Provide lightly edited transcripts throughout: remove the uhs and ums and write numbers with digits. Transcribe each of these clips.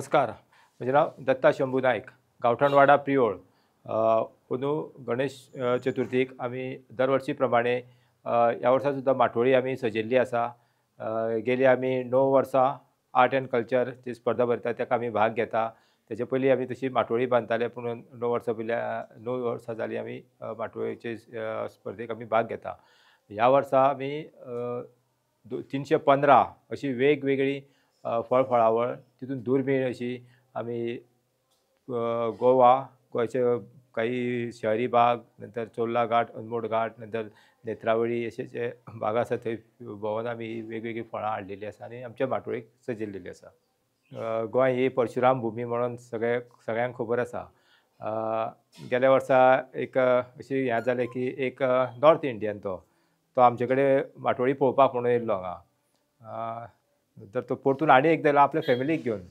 नमस्कार. म्हजें नांव दत्ता शंभू नायक, गांवठणवाडा प्रियोळ. अंदू गणेश चतुर्थीक आमी दर वर्सी प्रमाणे ह्या वर्सा सुद्दां माटोळी आमी सजयल्ली आसा. गेली आमी 9 वर्सां आर्ट एंड कल्चर जी स्पर्धा भरता ताका आमी भाग घेता. तेजे पयलीं आमी तशी माटोळी बांदताले, पूण 9 वर्सां पयलीं 9 वर्सां जालीं आमी माटोळेचे स्पर्धेक आमी भाग घेता. ह्या वर्सा आमी 315 अशी वेगवेगळी फळफळावळ तितून दुर्मिळ अशी आमी गोंयचे काही शहरी भाग, नंतर चोर्ला घाट, अनमोड घाट, नंतर नेत्रावळी अशे जे भाग आसा थंय भोंवून आमी वेगवेगळी फळां हाडलेलीं आसा आनी आमच्या माटोळेक सजयल्लेली आसा. गोंय ही परशुराम भुमी म्हणून सगळ्यांक खबर आसा. गेल्या वर्सा एक अशी हें जालें की एक नॉर्थ इंडियन तो आमचे कडेन माटोळी पळोवपाक म्हणून येयल्लो हांगा. तर तो परतून आनी एकदां येयलो आपल्या फॅमिलीक घेवन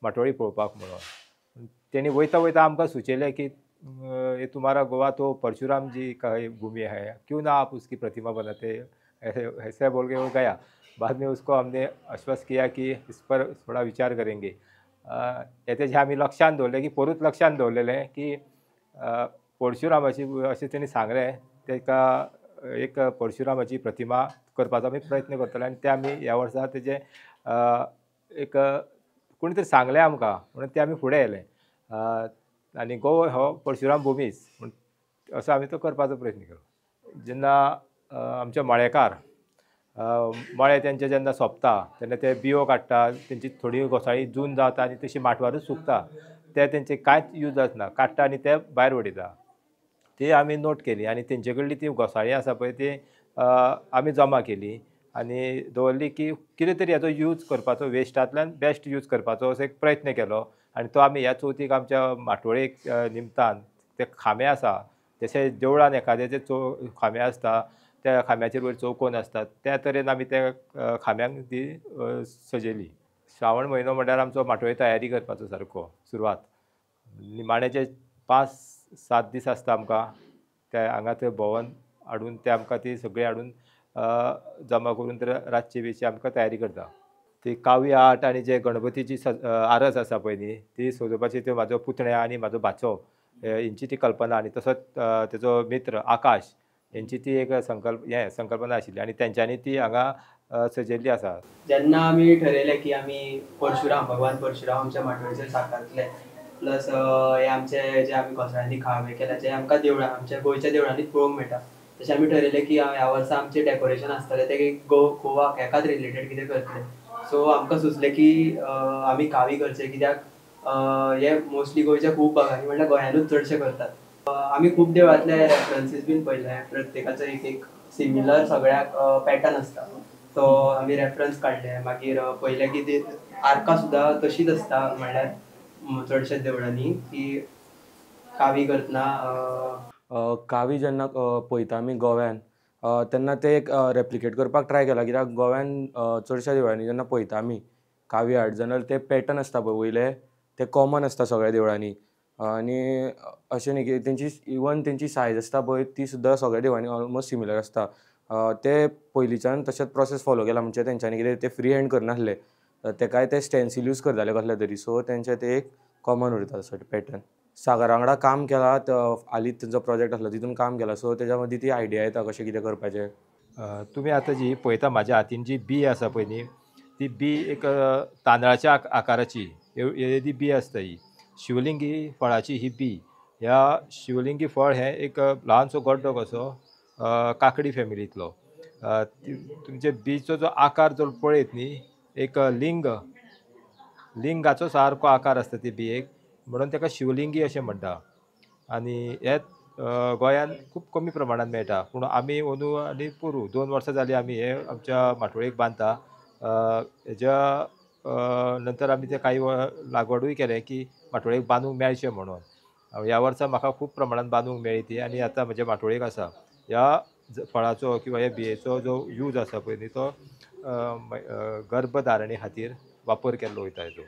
माटोळी पळोवपाक म्हणून. तेणी वयता वयता आमकां सुचयलें की ये तुम्हारा गोवा तो परशुराम जी का भूमि है, क्यों ना आप उसकी प्रतिमा बनाते, ऐसे बोल के वो गया. बाद में उसको हमने आश्वस्त किया कि इस पर थोड़ा विचार करेंगे. तेजें आमी लक्षांत दवरलें की परत लक्षांत दवरलेलें की परशुरामाची अशें तेणी सांगलें, तेका एक परशुरामाची प्रतिमा करपाचो आमी प्रयत्न करतले आनी ते आमी ह्या वर्सा तेजें एक कोणी तरी सांगलें आमकां म्हणून ते आमी फुडें येयले. आनी गोवा हो परशुराम भुमीच म्हण असो आमी तो करपाचो प्रयत्न केलो. जेन्ना आमचे मळेकार मळे तेंचे जेन्ना सोंपता तेन्ना ते बियो काडटा, तेंची थोडी घोसाळी जून जाता आनी तशी माटवारूच सुकता, ते तेंचे कांयच यूज जाचना, काडटा आनी ते भायर उडयता. ती आमी नोट केली आनी तेंचे कडली ती घोसाळी आसा पळय ती आमी जमा केली आनी दवरली की कितें तरी हेचो यूज करपाचो, वेस्टांतल्यान बेस्ट यूज करपाचो असो एक प्रयत्न केलो. आनी तो आमी ह्या चवथीक आमच्या माटोळेक निमतान ते खांबे आसा, जशे देवळान एखाद्याचे खांबे आसता, त्या खांब्याचेर वयर चौकोन आसतात, त्या तरेन आमी त्या खांब्यांक ती सजयली. श्रावण म्हयनो म्हणल्यार आमचो माटोळे तयारी करपाचो सारको सुरवात. निमाण्याचे 5-7 दीस आसता आमकां ते हांगा थंय भोंवून हाडून ते आमकां ती सगळी हाडून जमा करून तर रातची बिची आमकां तयारी करता. ती कावी आर्ट आनी जे गणपतीची आरस आसा पळय न्ही, ती सजोवपाची त्यो म्हाजो पुतण्या आनी म्हाजो भाचो हेंची ती कल्पना आनी तसोच तेजो मित्र आकाश हेंची ती एक संकल्पना आशिल्ली आनी तेंच्यांनी ती हांगा सजयल्ली आसा. जेन्ना आमी ठरयलें की आमी भगवान परशुराम आमच्या माटोळेचेर साकारतले, प्लस हे आमचे जे आमी घोसाळ्यांनी खांबे केल्या जे आमकां देवळां आमच्या गोंयच्या देवळांनीच पळोवंक मेळटा, तशें आमी ठरयलें की ह्या वर्सा आमचें डेकोरेशन आसतलें तें गोवा हेकाच रिलेटेड कितें करतलें. सो आमकां सुचलें की आमी कावी करचे, कित्याक हे मोस्टली गोंयच्या खूब भागांनी म्हणल्यार गोंयानूच चडशे करतात. आमी खूब देवळांतले रेफरन्सीस बीन पळयले, प्रत्येकाचो एक सिमिलर सगळ्याक पॅटर्न आसता, तो आमी रेफरन्स काडले. मागीर पळयलें की ती आर्कां सुद्दां तशीच आसता, म्हणल्यार चडशे देवळांनी की कावी करतना कावी जेन्ना पळयता आमी गोव्यान तेन्ना ते एक रेप्लिकेट करपाक ट्राय केला, कित्याक गोव्यान चडशा देवळांनी जेन्ना पळयता आमी कावी आर्ट जाल्यार ते पॅटर्न आसता पळय वयले ते कॉमन आसता सगळ्या देवळांनी. आनी अशें न्ही की तेंची सायज आसता पळय ती सुद्दां सगळ्या देवळांनी ऑलमोस्ट सिमिलर आसता. ते पयलींच्यान तशेंच प्रोसेस फॉलो केला, म्हणजे तेंच्यांनी कितें ते फ्री हँड करनासले, तेकाय ते स्टेन्सील यूज करताले कसले तरी, सो तेंचे ते एक कॉमन उरता तसो पॅटर्न. सागरा वांगडा काम केला, हालींच तेंचो प्रोजेक्ट आसलो तितून काम केला, सो तेज्या मदीं ती आयडिया येता कशें कितें करपाचें. तुमी आतां जी पळयता म्हाज्या हातीन जी बी आसा पळय न्ही, ती बी एक तांदळाच्या आकाराची येदी बी आसता. ही शिवलिंगी फळाची ही बी. ह्या शिवलिंगी फळ हें एक ल्हानसो गड्डो कसो काकडी फॅमिलींतलो. तुमचे बीचो जो आकार जर पळयत न्ही, एक लिंगाचो सारको आकार आसता ती बियेक, म्हणून ताका शिवलिंगी अशें म्हणटा. आनी हे गोंयान खूब कमी प्रमाणांत मेळटा, पूण आमी अंदू आनी पोरू 2 वर्सां जालीं आमी हे आमच्या माटोळेक बांदता. हेज्या नंतर आमी ते काही लागवडूय केलें की माटोळेक बांदूंक मेळचें म्हणून. ह्या वर्सा म्हाका खूब प्रमाणांत बांदूंक मेळ्ळी ती आनी आतां म्हज्या माटोळेक आसा. ह्या फळाचो किंवा ह्या बियेचो जो यूज आसा पळय न्ही तो गर्भधारणे खातीर वापर केल्लो वयता हेजो.